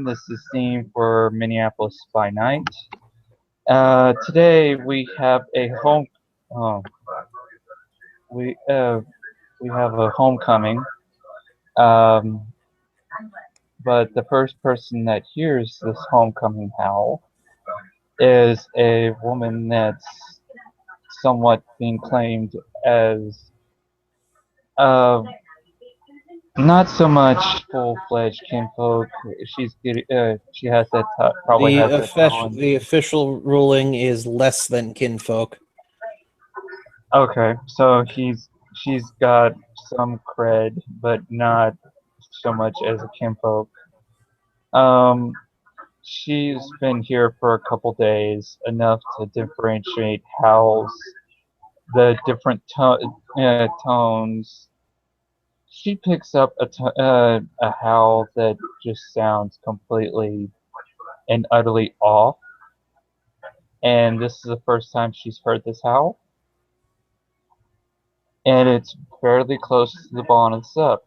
This is Steve for Minneapolis by Night. Today we have a oh, we uh, we have a homecoming. Um, but the first person that hears this homecoming howl is a woman that's somewhat being claimed as uh, not so much full-fledged kinfolk. She has that probably has that talent. The official ruling is less than kinfolk. Okay, so she's got some cred, but not so much as a kinfolk. Um, she's been here for a couple days, enough to differentiate howls, the different tones. She picks up a howl that just sounds completely and utterly off, and this is the first time she's heard this howl. And it's fairly close to the bottom of the sept.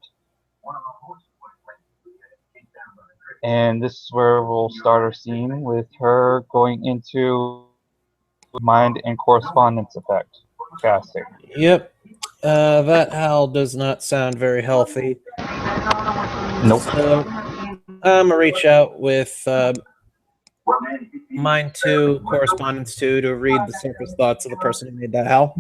And this is where we'll start our scene with her going into mind and correspondence effect casting. Yep. That howl does not sound very healthy. Nope. So I'm going to reach out with Mind 2, Correspondence 2 to read the surface thoughts of the person who made that howl.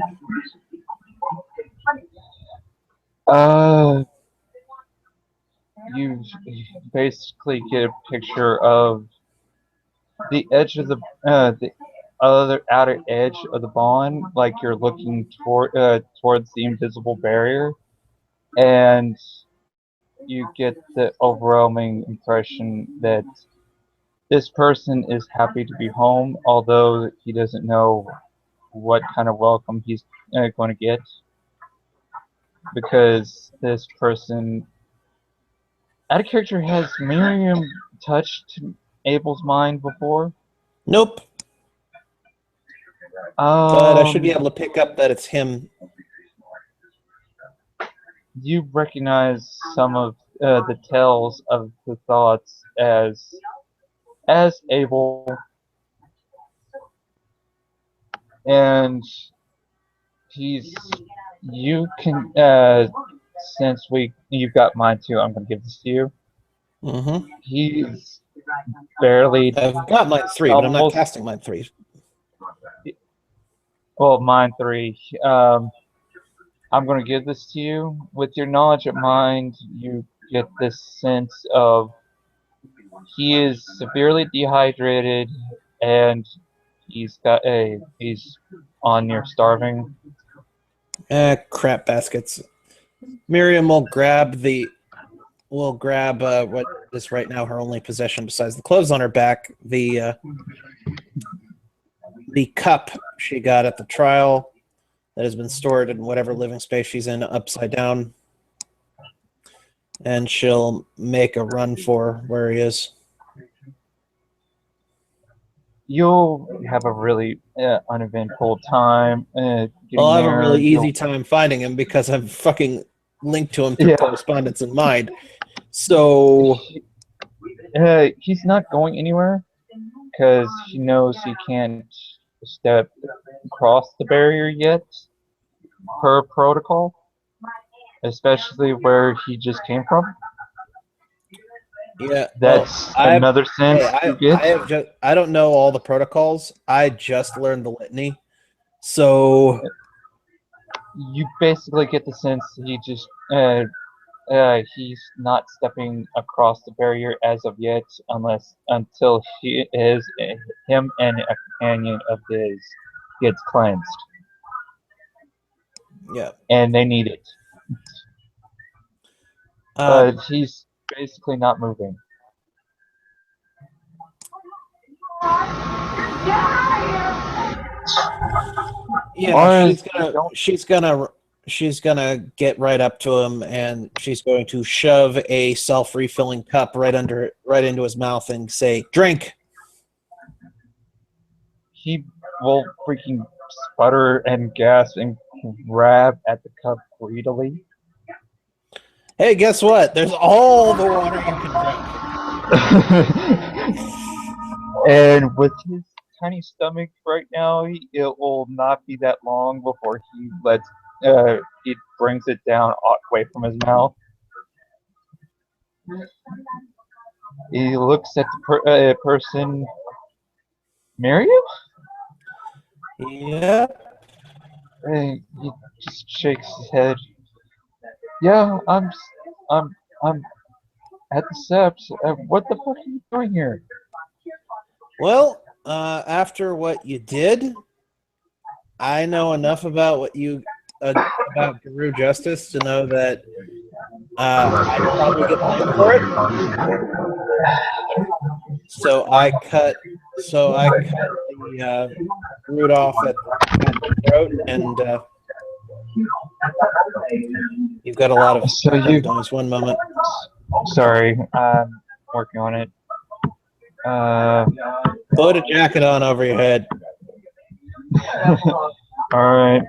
You basically get a picture of the edge of the other outer edge of the bond, like you're looking towards the invisible barrier, and you get the overwhelming impression that this person is happy to be home, although he doesn't know what kind of welcome he's going to get, because this person, out of character, has Miriam touched Abel's mind before? Nope. But I should be able to pick up that it's him. You recognize some of the tells of the thoughts as Abel, and you can since you've got mine too, I'm gonna give this to you. Mm-hmm. He's barely. I've got mine 3, but I'm not casting mine 3. Well, mine 3. I'm going to give this to you. With your knowledge of mind, you get this sense of he is severely dehydrated and he's on near starving. Crap baskets. Miriam will grab what is right now her only possession besides the clothes on her back, the cup she got at the trial that has been stored in whatever living space she's in upside down, and she'll make a run for where he is. You'll have a really uneventful time. I'll have a really easy time finding him because I'm fucking linked to him through correspondence in mind. So he's not going anywhere because he knows he can't step across the barrier yet per protocol, especially where he just came from. Yeah, that's another sense you get. I don't know all the protocols. I just learned the litany, so you basically get the sense he just he's not stepping across the barrier as of yet, until him and a companion of his gets cleansed. Yeah, and they need it. But he's basically not moving. Yeah, she's gonna get right up to him, and she's going to shove a self-refilling cup right into his mouth and say, "Drink." He will freaking sputter and gasp and grab at the cup greedily. Hey, guess what? There's all the water you can drink. And with his tiny stomach right now, it will not be that long before it brings it down away from his mouth. He looks at the person. Miriam? Yeah. And he just shakes his head. Yeah, I'm, I'm at the steps. What the fuck are you doing here? Well, after what you did, I know enough about about Garou justice to know that I'd probably get blamed for it. So I cut the root off at the throat, and you've got a lot of So background noise. One moment. Sorry, I'm working on it. Put a jacket on over your head. All right.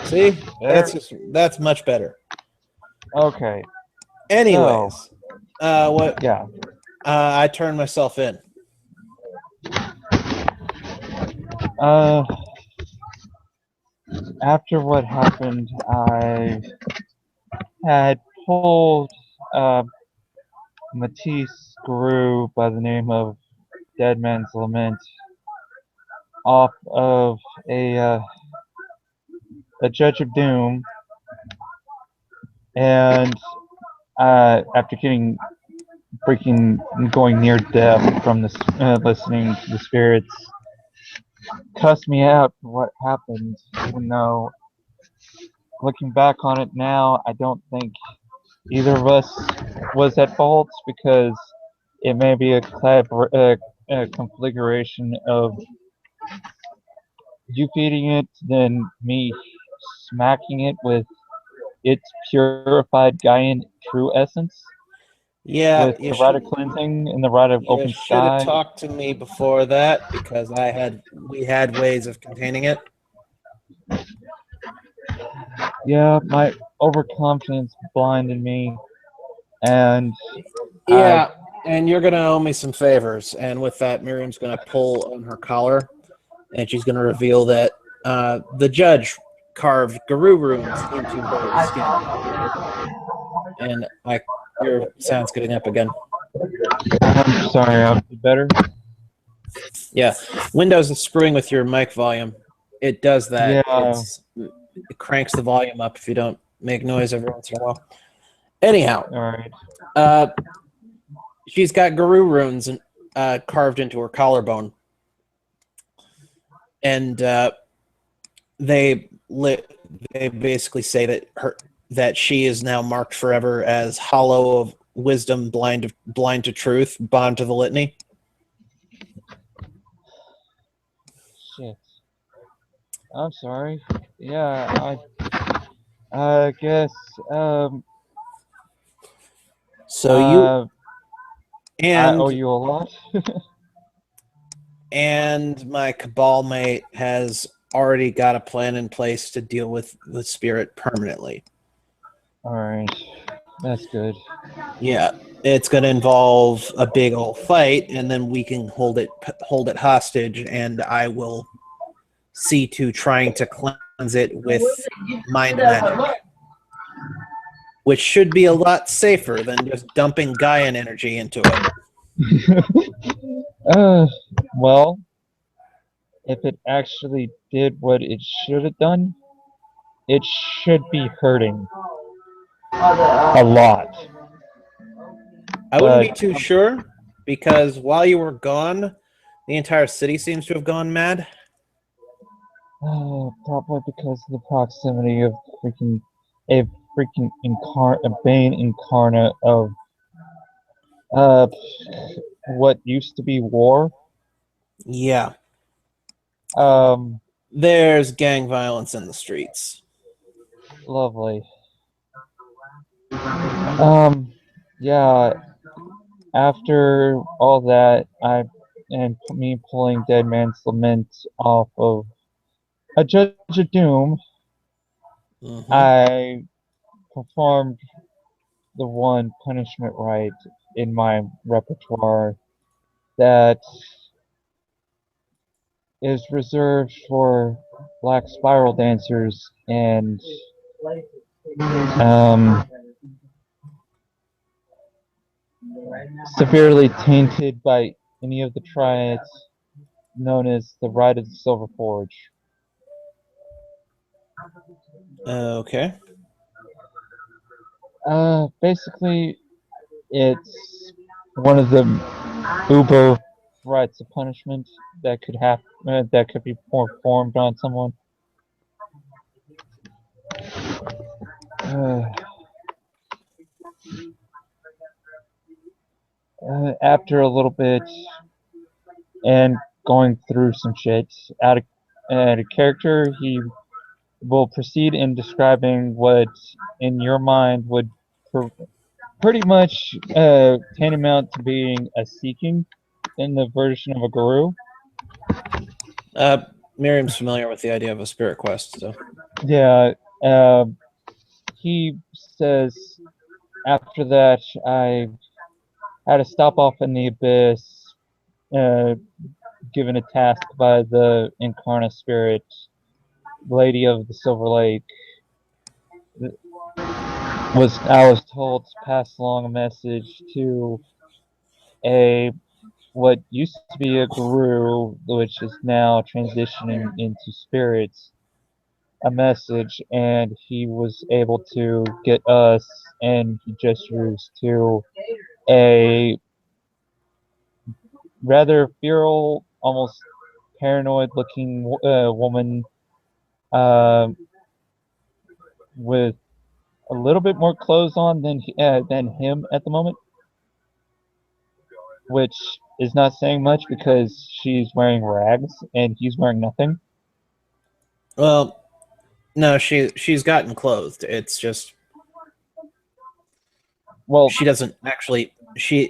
See, that's much better. Okay. Anyways, what? Yeah. I turned myself in. After what happened, I had pulled Matisse Garou by the name of Dead Man's Lament off of a Judge of Doom, and after getting freaking going near death from the listening to the spirits, cussed me out for what happened. Even though, looking back on it now, I don't think either of us was at fault, because it may be a configuration of you feeding it, then me smacking it with its purified Gaian true essence. Yeah, With the rite of cleansing and the rite of open should have sky. talked to me before that, because we had ways of containing it. Yeah, my overconfidence blinded me, and yeah, and you're gonna owe me some favors. And with that, Miriam's gonna pull on her collar, and she's gonna reveal that the judge carved garou runes into her skin. And your sound's getting up again. I'm sorry, I'll be better. Yeah, Windows is screwing with your mic volume. It does that. Yeah. It cranks the volume up if you don't make noise every once in a while. Anyhow, all right. She's got garou runes carved into her collarbone, and they basically say that she is now marked forever as hollow of wisdom, blind to truth, bond to the litany. Shit. I'm sorry. Yeah, I guess. So I owe you a lot. And my cabal mate has already got a plan in place to deal with the spirit permanently. All right, that's good. Yeah, it's going to involve a big old fight, and then we can hold it hostage, and I will see to trying to cleanse it with mind magic, which should be a lot safer than just dumping Gaian energy into it. Well, if it actually did what it should have done, it should be hurting a lot. I wouldn't be too sure, because while you were gone, the entire city seems to have gone mad. Probably because of the proximity of a bane incarnate of what used to be war. Yeah. There's gang violence in the streets. Lovely. Yeah. After all that, me pulling Dead Man's Lament off of a Judge of Doom, I performed the one punishment rite in my repertoire that is reserved for black spiral dancers and um, severely tainted by any of the triads known as the Rite of the Silver Forge. Okay. Basically, it's one of the uber rites of punishment that could be performed on someone. Uh, After a little bit and going through some shit out of character, he will proceed in describing what in your mind would pretty much tantamount to being a seeking in the version of a garou. Miriam's familiar with the idea of a spirit quest, so. Yeah, he says after that I had to stop off in the abyss, uh, given a task by the incarnate spirit, Lady of the Silver Lake. I was told to pass along a message to a what used to be a guru, which is now transitioning into spirits, a message, and he was able to get us and he gestures to a rather feral, almost paranoid looking woman uh, with a little bit more clothes on than him at the moment, which is not saying much because she's wearing rags and he's wearing nothing. Well, no, she's gotten clothed. It's just she doesn't actually.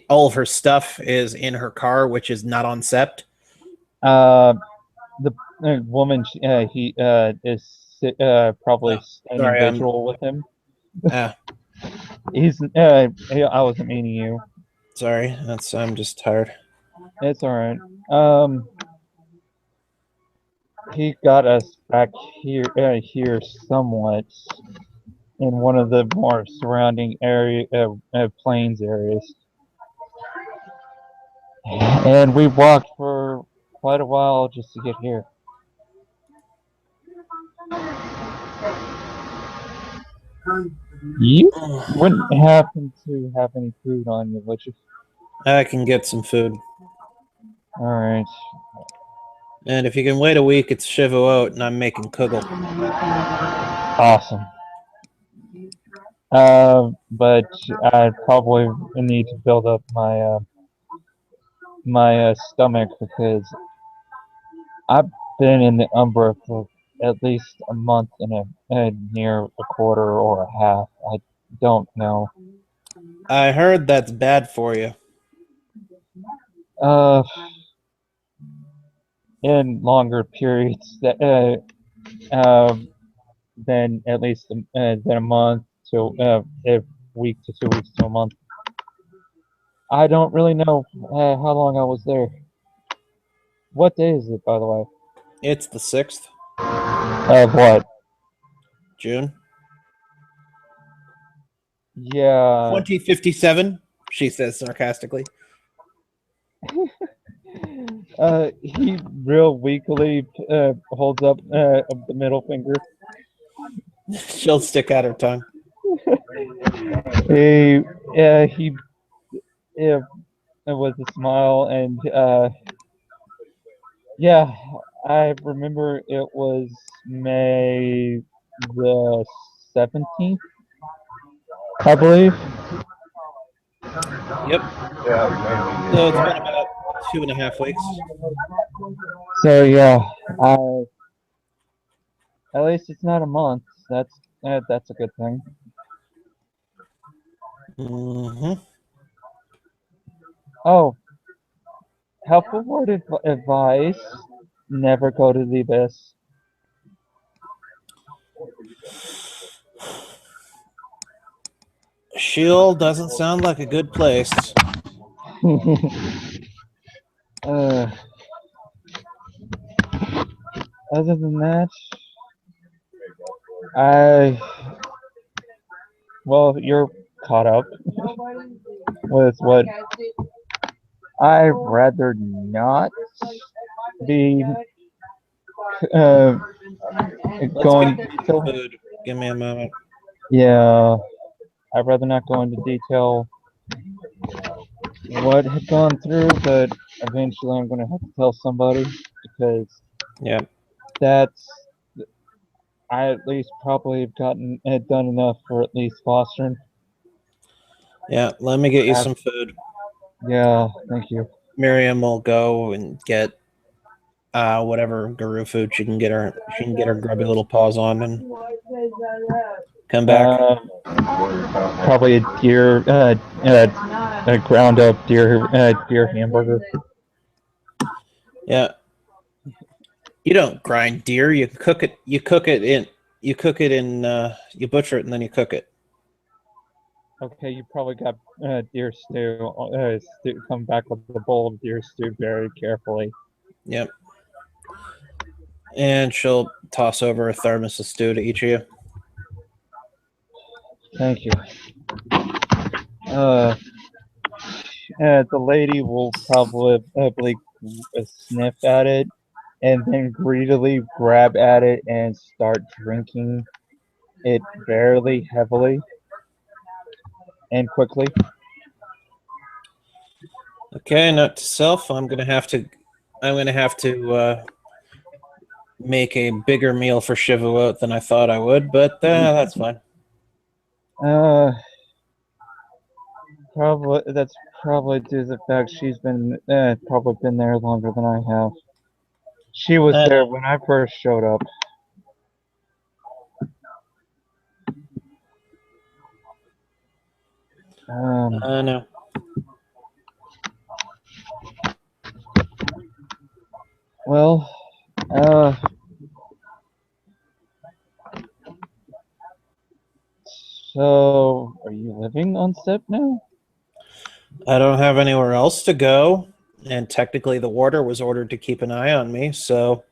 All of her stuff is in her car, which is not on sept. The woman he is probably an individual with him. He's I wasn't meaning you. Sorry, I'm just tired. It's all right. He got us back here somewhat in one of the more surrounding plains areas, and we walked for quite a while just to get here. You wouldn't happen to have any food on you, would you? I can get some food. All right. And if you can wait a week, it's Shavuot, and I'm making kugel. Awesome. But I probably need to build up my stomach because I've been in the Umbra for at least a month and a near a quarter or a half. I don't know. I heard that's bad for you. In longer periods than at least than a month to a week to 2 weeks to a month. I don't really know how long I was there. What day is it, by the way? It's the 6th. Of what? June. Yeah. 2057, she says sarcastically. He real weakly holds up the middle finger. She'll stick out her tongue. He with a smile and yeah, I remember it was May the 17th, I believe. Yep. So it's been about 2.5 weeks. So yeah, at least it's not a month. That's a good thing. Mm-hmm. Oh, helpful word of advice: never go to the abyss. Sheol doesn't sound like a good place. uh, other than that, well, you're caught up with what I'd rather not be uh, Let's going get to. food. Give me a moment. Yeah, I'd rather not go into detail what had gone through, but eventually I'm going to have to tell somebody because Yeah. that's I at least probably have gotten done enough for at least fostering. Yeah, let me get you some food. Yeah, thank you. Miriam will go and get whatever garou food she can get her grubby little paws on and come back. Probably a deer, a ground up deer hamburger. Yeah. You don't grind deer, you cook it you butcher it and then you cook it. Okay, you probably got deer stew. Come back with a bowl of deer stew very carefully. Yep. And she'll toss over a thermos of stew to each of you. Thank you. The lady will probably sniff at it and then greedily grab at it and start drinking it fairly heavily and quickly. Okay, note to self, I'm gonna have to make a bigger meal for Shavuot than I thought I would, but that's fine. That's probably due to the fact she's been probably been there longer than I have. She was there when I first showed up. I know. Well, so are you living on sept now? I don't have anywhere else to go, and technically the warder was ordered to keep an eye on me, so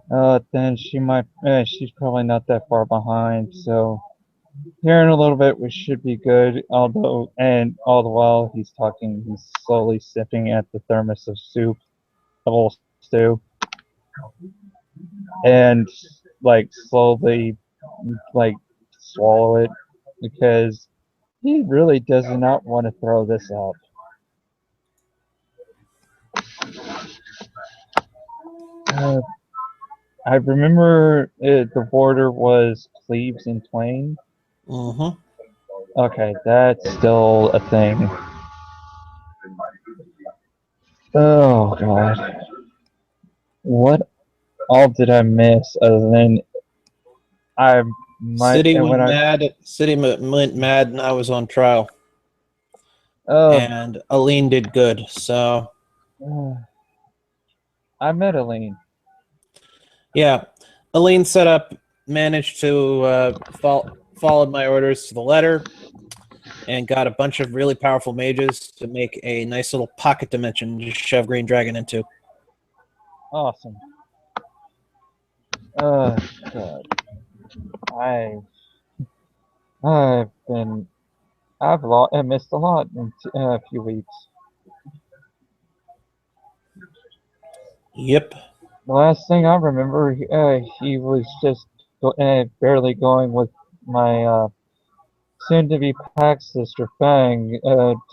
Then she's probably not that far behind, so here in a little bit we should be good. Although, and all the while he's talking, he's slowly sipping at the thermos of soup, a little stew, and like slowly like swallow it because he really does not want to throw this up. I remember the border was Cleves and Twain. Okay, that's still a thing. Oh god. What all did I miss other than I might City and went when I mad. City went mad, and I was on trial. oh And Aline did good, so I met Aline. yeah, Aline managed to followed my orders to the letter, and got a bunch of really powerful mages to make a nice little pocket dimension to shove Green Dragon into. Awesome. God. I've missed a lot in a few weeks. Yep. The last thing I remember, he was just barely going with my soon-to-be pack sister Fang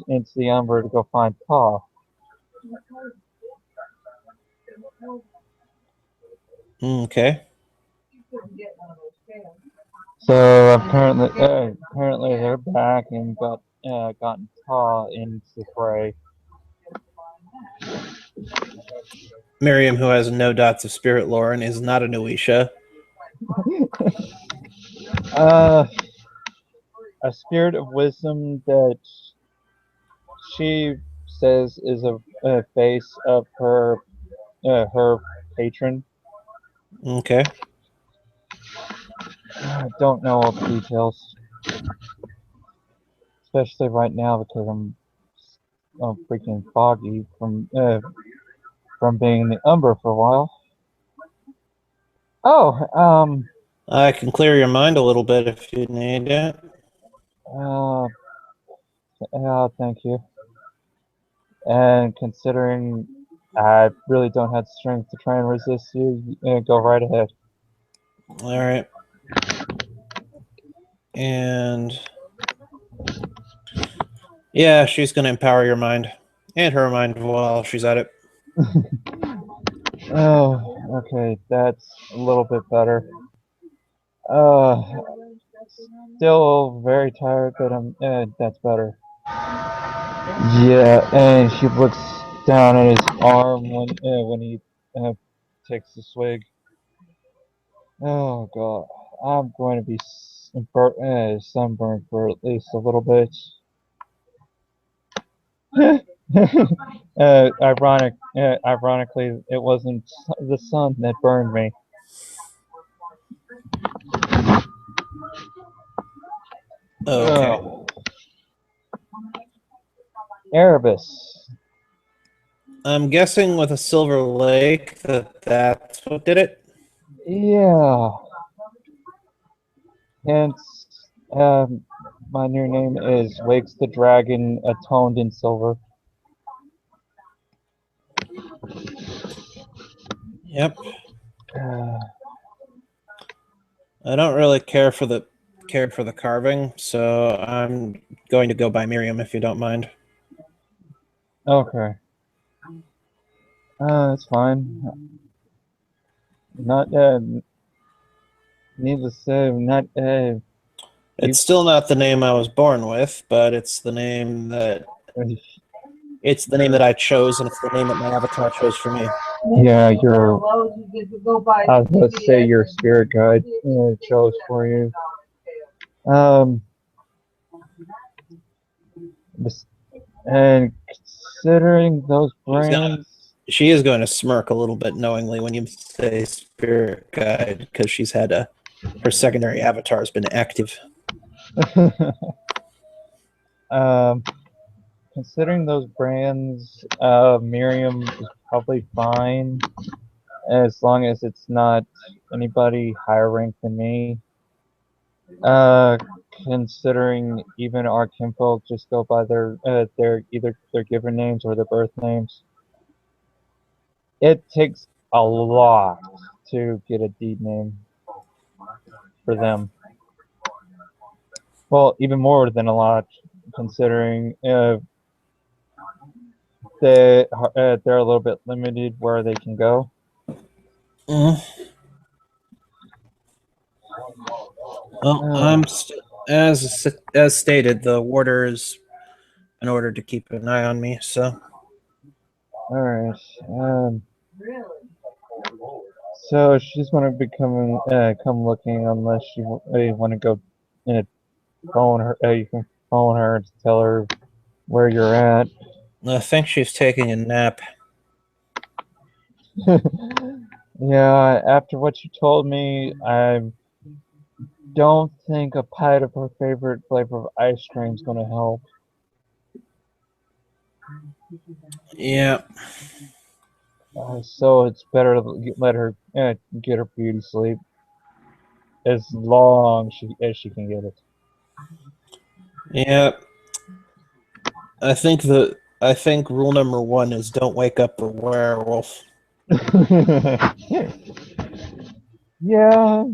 into the Umber to go find Pa. Okay. So apparently they're back and gotten Pa into the fray. Miriam, who has no dots of spirit lore and is not a Nuisha. A spirit of wisdom that she says is a face of her patron. Okay. I don't know all the details. especially right now because I'm freaking foggy from being in the Umbra for a while. Oh, I can clear your mind a little bit if you need it. Thank you. And considering I really don't have strength to try and resist you, go right ahead. All right. And yeah, she's going to empower your mind and her mind while she's at it. Oh, okay, that's a little bit better. Still very tired, but that's better. Yeah, and he looks down at his arm when he takes the swig. Oh god, I'm going to be sunburned for at least a little bit. Ironically, it wasn't the sun that burned me. Okay. Erebus. I'm guessing with a silver lake that's what did it. Yeah. Hence, my new name is Wakes the Dragon, atoned in silver. Yep. I don't really care for the carving, so I'm going to go by Miriam if you don't mind. Okay. It's fine. Not needless to say, not It's still not the name I was born with, but it's the name that I chose, and it's the name that my avatar chose for me. Yeah, I was going to say your spirit guide chose for you. And considering those brains, she is going to smirk a little bit knowingly when you say spirit guide, because she's had her secondary avatar has been active. Considering those brands, Miriam is probably fine as long as it's not anybody higher ranked than me. Considering even our kinfolk just go by their either their given names or their birth names. It takes a lot to get a deed name for them. Well, even more than a lot, considering they're a little bit limited where they can go. Well, as stated, the warder is in order to keep an eye on me. So, all right. So she's going to be come looking unless you want to go phone her. You can phone her to tell her where you're at. I think she's taking a nap. Yeah, after what you told me, I don't think a pint of her favorite flavor of ice cream is going to help. Yeah. So it's better to let her get her beauty sleep as long as she can get it. Yeah. I think rule number 1 is don't wake up the werewolf. Yeah,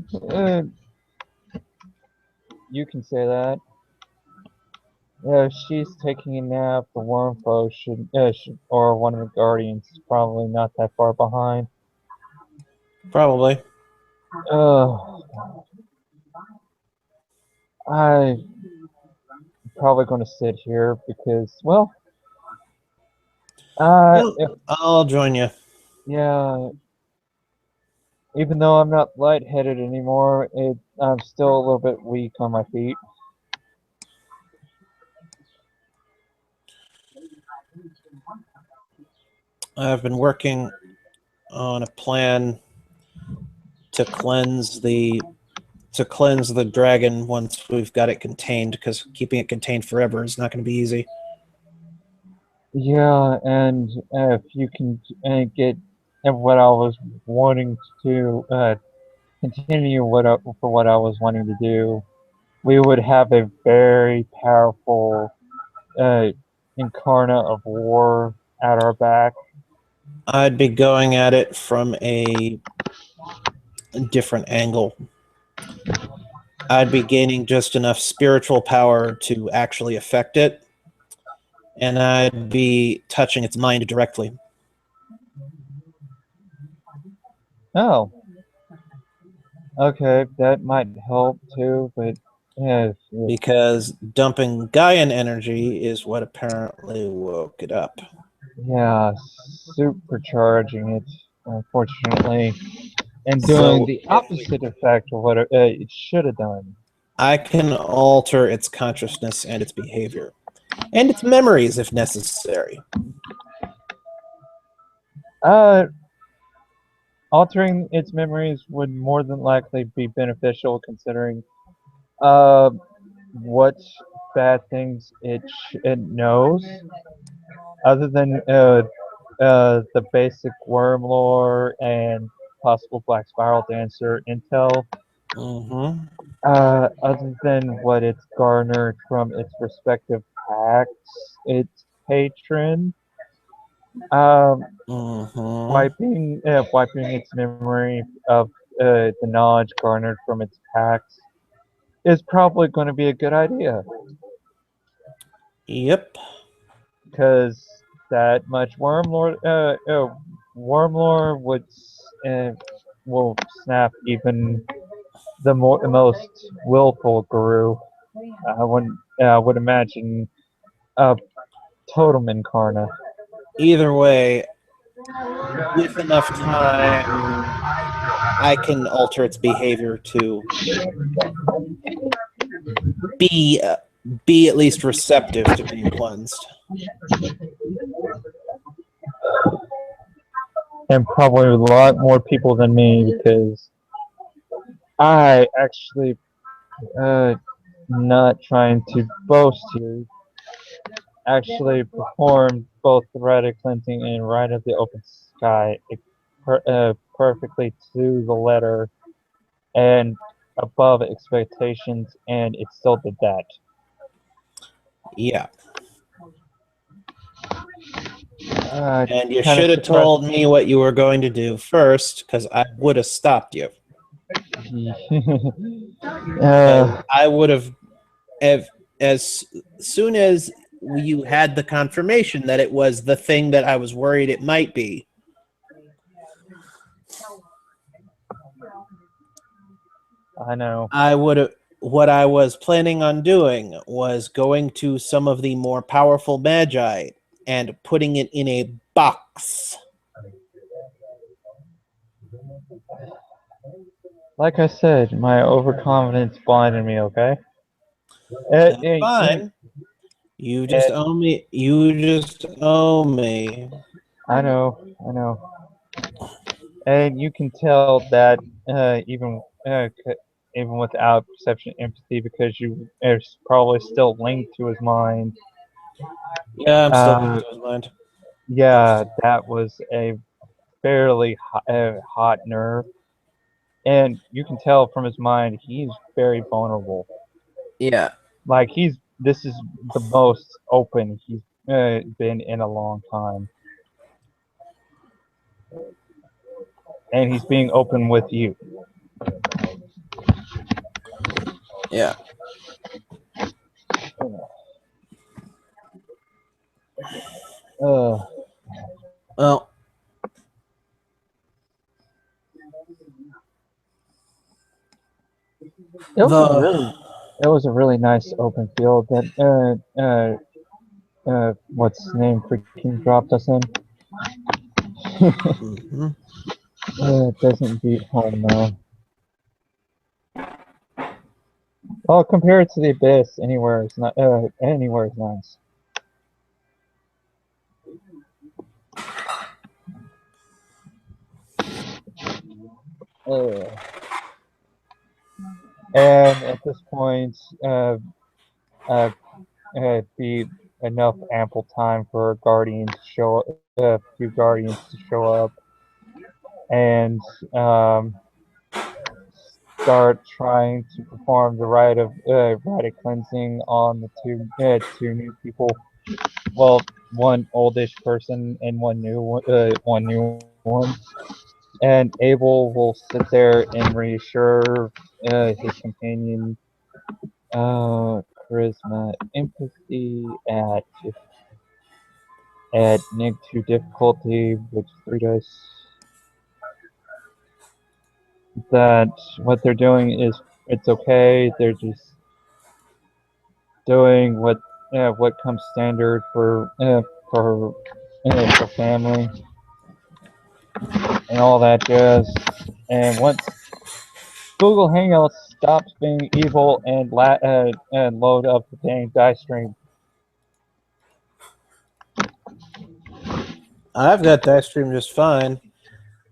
you can say that. Yeah, if she's taking a nap, the Wormfoe should, or one of the Guardians is probably not that far behind. Probably. I'm probably going to sit here because, well, I'll join you. Yeah, even though I'm not lightheaded anymore, I'm still a little bit weak on my feet. I've been working on a plan to cleanse the to cleanse the dragon once we've got it contained, because keeping it contained forever is not going to be easy. Yeah, and if you can get what I was wanting to continue for what I was wanting to do, we would have a very powerful incarnate of war at our back. I'd be going at it from a different angle. I'd be gaining just enough spiritual power to actually affect it, and I'd be touching its mind directly. Oh, okay, that might help too, but yeah, Because dumping Gaian energy is what apparently woke it up. yeah, supercharging it, unfortunately, and doing So the opposite effect of what it should have done. I can alter its consciousness and its behavior, and its memories if necessary. Altering its memories would more than likely be beneficial, considering uh, what bad things it knows, other than the basic worm lore and possible Black Spiral Dancer intel. Mm-hmm. Other than what it's garnered from its respective packs, its patron, um, wiping its memory of the knowledge garnered from its packs is probably going to be a good idea, Yep. because that much worm lore will snap even the most willful garou. I would imagine a totem incarna. Either way, with enough time, I can alter its behavior to be at least receptive to being cleansed. And probably a lot more people than me, because I actually, not trying to boast here, actually performed both threaded cleansing and Rite of the Open Sky perfectly to the letter and above expectations, and it still did that. Yeah. And you Kind of should have surprised. told me what you were going to do first, because I would have stopped you. I would have, as soon as you had the confirmation that it was the thing that I was worried it might be. I know. What I was planning on doing was going to some of the more powerful magi and putting it in a box. Like I said, my overconfidence blinded me, okay? That's fine. You just owe me. You just owe me. I know. And you can tell that even without perception empathy, because you are probably still linked to his mind. Yeah, I'm still linked to his mind. Yeah, that was a fairly hot nerve. And you can tell from his mind he's very vulnerable. Yeah. Like this is the most open he's been in a long time. And he's being open with you. Yeah. Well, it was a really nice open field that what's his name freaking dropped us in. mm-hmm. It doesn't beat home though. Well, compared to the abyss, anywhere is not anywhere is nice. And at this point, uh, be enough ample time for guardians to show few guardians to show up and start trying to perform the rite of cleansing on the two new people. Well, one oldish person and one new one. And Abel will sit there and reassure his companion, charisma, empathy at -2 difficulty with 3 dice. That what they're doing is it's okay. They're just doing what comes standard for family and all that jazz. And once Google Hangouts stops being evil and load up the dang dice stream. I've got dice stream just fine.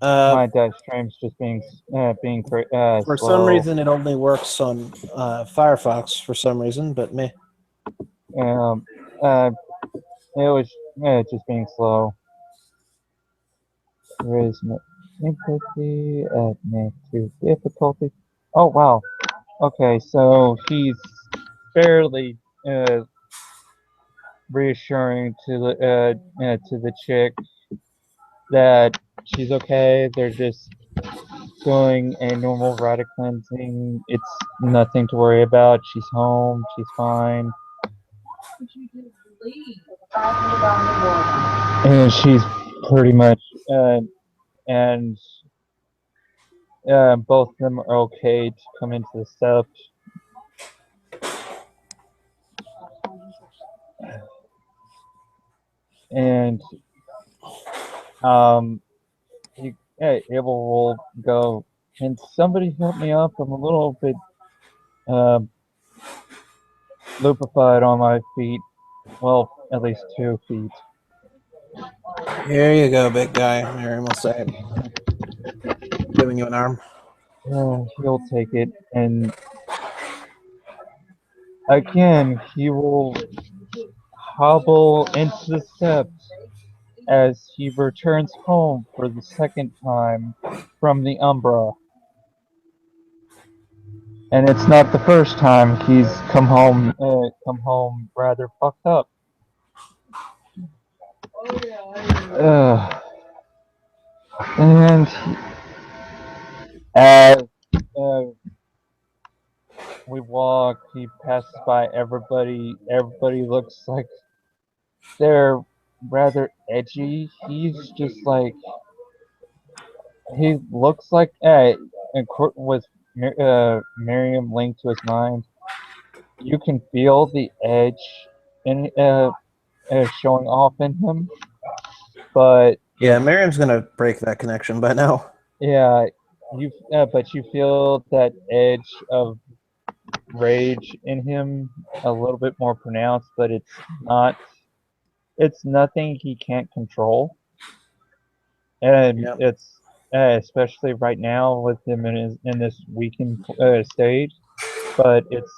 My dice stream's just being For slow. some reason, it only works on Firefox for some reason, but meh. It was just being slow. Charisma, empathy at -2 difficulty. Oh wow. Okay, so he's fairly reassuring to the chick that she's okay. They're just doing a normal rite cleansing. It's nothing to worry about. She's home. She's fine. And she's pretty much and both of them are okay to come into the sept. And Abel will go, can somebody help me up? I'm a little bit lubrified on my feet. Well, at least 2 feet. Here you go, big guy. Miriam will say, giving you an arm. He'll take it, and again, he will hobble into the steps as he returns home for the second time from the Umbra. And it's not the first time he's come home rather fucked up. And as we walk, he passes by everybody. Everybody looks like they're rather edgy. He's just like, he looks like, with Miriam linked to his mind, you can feel the edge in showing off in him. But yeah, Miriam's gonna break that connection by now. Yeah, but you feel that edge of rage in him a little bit more pronounced, but it's not. It's nothing he can't control, and Yep. it's especially right now with him in this weakened stage. But it's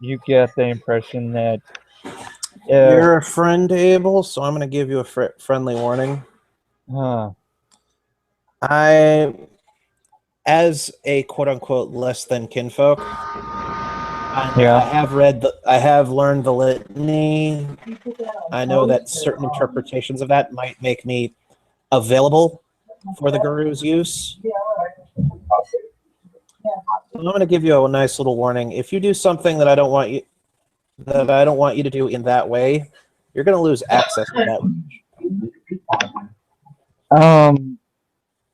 you get the impression that you're a friend, Abel, so I'm gonna give you a friendly warning. As a quote-unquote less than kinfolk, I have learned the litany. I know that certain interpretations of that might make me available for the guru's use. I'm going to give you a nice little warning. If you do something that I don't want you to do in that way, you're going to lose access to that.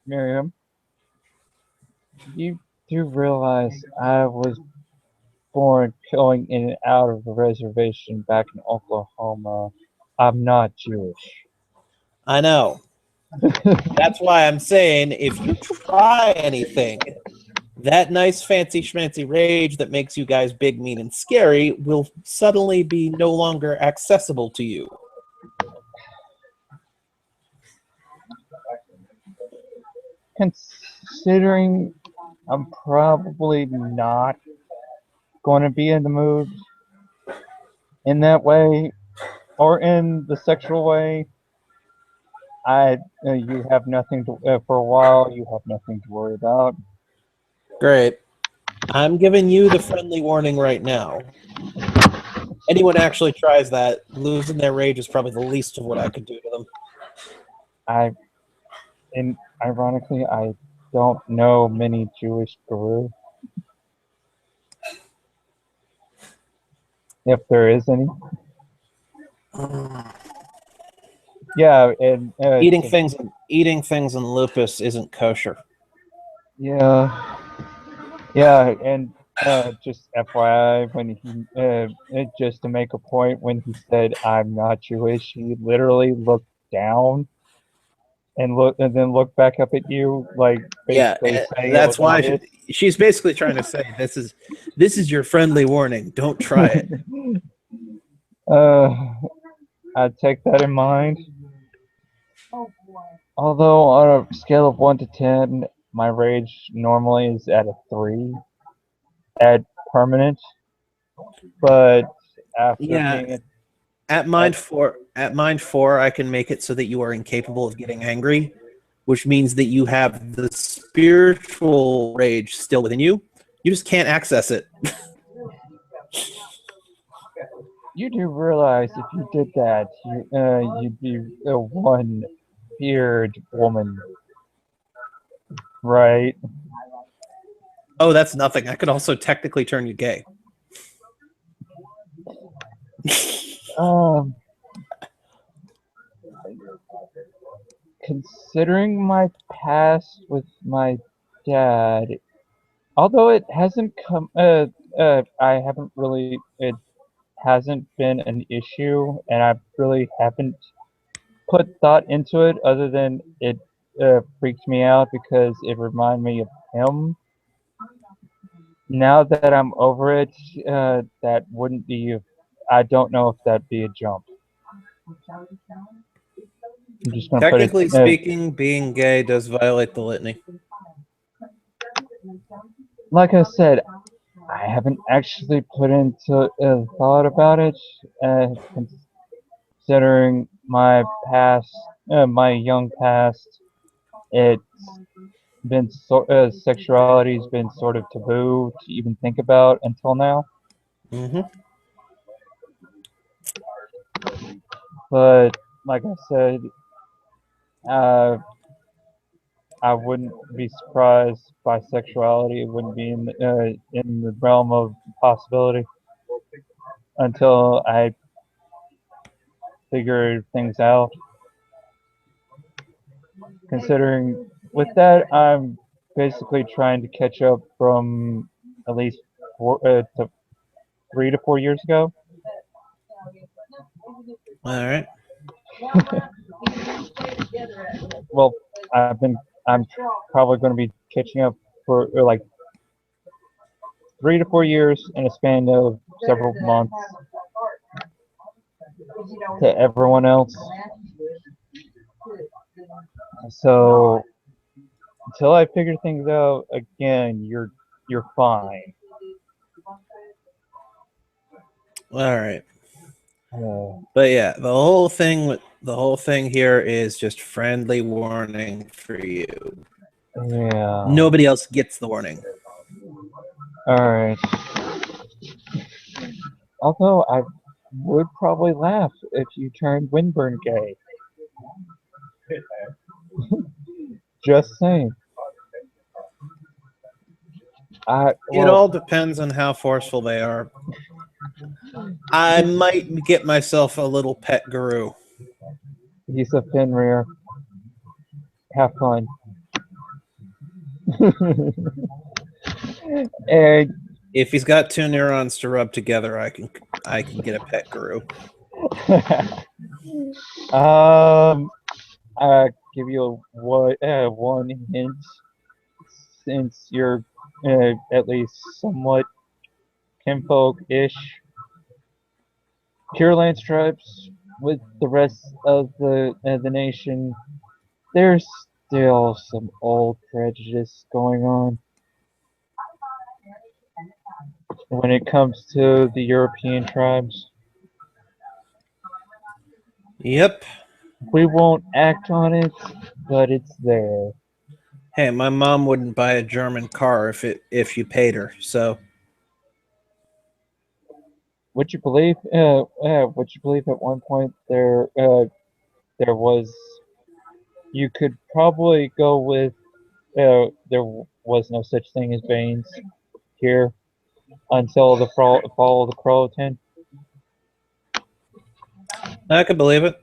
Miriam, you do realize I was born going in and out of the reservation back in Oklahoma. I'm not Jewish. I know. That's why I'm saying if you try anything, that nice fancy schmancy rage that makes you guys big, mean, and scary will suddenly be no longer accessible to you. Considering I'm probably not going to be in the mood in that way or in the sexual way. You have nothing to for a while. You have nothing to worry about. Great. I'm giving you the friendly warning right now. Anyone actually tries that, losing their rage is probably the least of what I could do to them. And ironically, I don't know many Jewish garou, if there is any. Yeah, and Eating things in lupus isn't kosher. yeah, yeah, and just FYI, when just to make a point, when he said I'm not Jewish, he literally looked down and then looked back up at you, like Yeah, basically saying it that's was why obvious. she's basically trying to say this is your friendly warning. Don't try it. I'd take that in mind. Although on a scale of 1 to 10, my rage normally is at a 3 at permanent, but after Yeah, being at mind four, I can make it so that you are incapable of getting angry, which means that you have the spiritual rage still within you. You just can't access it. you do realize if you did that, you'd be a one-eared woman, right? Oh, that's nothing. I could also technically turn you gay. Um, considering my past with my dad, although it hasn't I haven't really, it hasn't been an issue, and I really haven't put thought into it other than it freaked me out because it reminded me of him. Now that I'm over it, that wouldn't be. I don't know if that'd be a jump. I'm just gonna put it. Technically speaking, being gay does violate the litany. Like I said, I haven't actually put into thought about it, considering my past, my young past. It's been sexuality's been sort of taboo to even think about until now. Mm-hmm. But like I said, uh, I wouldn't be surprised by sexuality. It wouldn't be in the realm of possibility until I figure things out. Considering with that, I'm basically trying to catch up from at least 3 to 4 years ago. All right. Well, I'm probably going to be catching up for like 3 to 4 years in a span of several months to everyone else. So until I figure things out, again, you're fine. All right. Uh, But yeah, the whole thing here is just friendly warning for you. yeah. Nobody else gets the warning. All right. Although I would probably laugh if you turned Windburn gay. Just saying. It all depends on how forceful they are. I might get myself a little pet garou. He's a Fenrir. Have fun. And If he's got two neurons to rub together, I can get a pet garou. I give you one hint, since you're at least somewhat kinfolk-ish. Pure Land Stripes with the rest of the nation, there's still some old prejudice going on. when it comes to the European tribes. Yep. We won't act on it, but it's there. Hey, my mom wouldn't buy a German car if you paid her. So Would you believe? Would you believe at one point there was you could probably go with there was no such thing as veins here until the fall of the Croatan. I could believe it.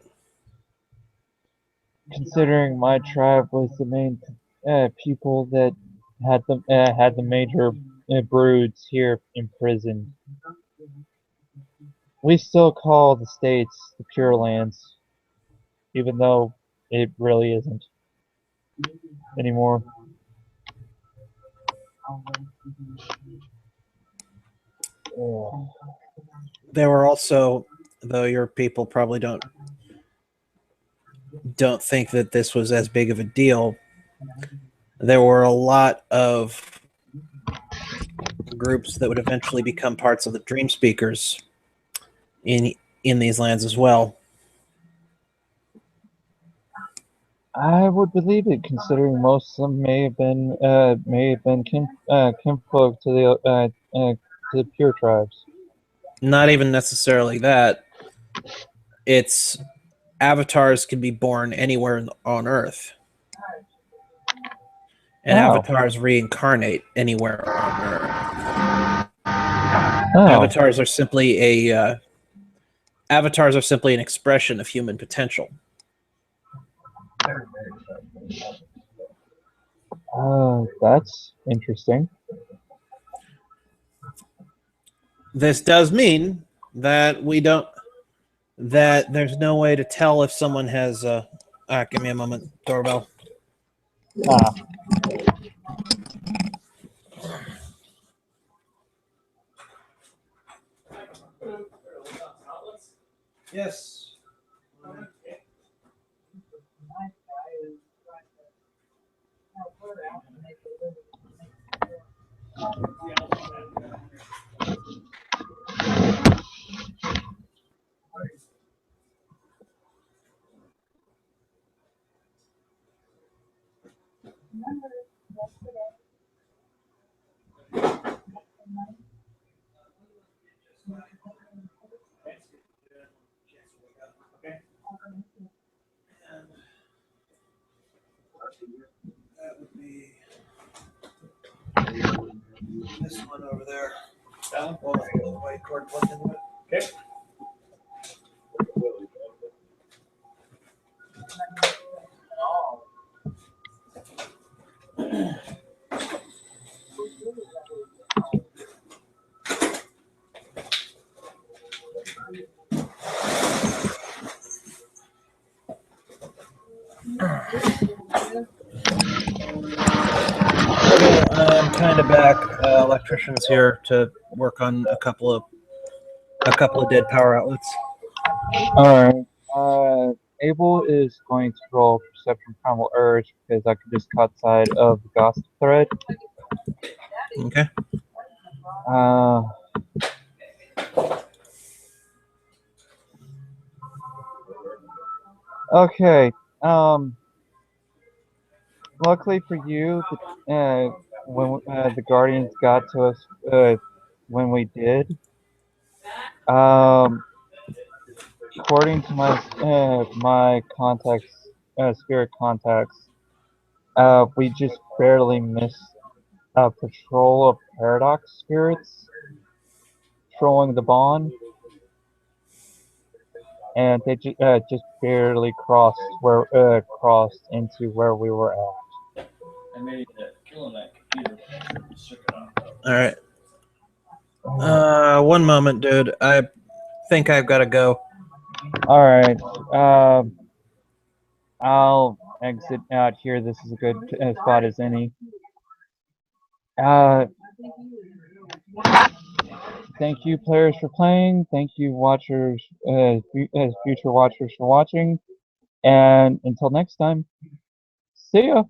Considering my tribe was the main people that had the major broods here in prison, we still call the states the Pure Lands, even though it really isn't anymore. Ugh. There were also, though your people probably don't think that this was as big of a deal, there were a lot of groups that would eventually become parts of the Dream Speakers in these lands as well. I would believe it, considering most of them may have been kinfolk to the Pure tribes. Not even necessarily that. It's avatars can be born anywhere on Earth. And Oh. avatars reincarnate anywhere on Earth. Oh. Avatars are simply an expression of human potential. That's interesting. This does mean that there's no way to tell if someone has give me a moment, doorbell. Yes. That would be this one over there. Well, the white cord plugged into it. Okay. I'm kind of back. Electrician's here to work on a couple of dead power outlets. All right. Abel is going to roll Perception Primal Urge because I could just caught sight of the gossip thread. Okay. Okay. Luckily for you, when the Guardians got to us when we did, according to my contacts, spirit contacts, we just barely missed a patrol of paradox spirits trolling the bond, and they just barely crossed into where we were at. I made that killing that computer. All right. 1 moment, dude. I think I've got to go. All right. I'll exit out here. This is a good spot as any. Thank you, players, for playing. Thank you, watchers, future watchers, for watching. And until next time, see ya.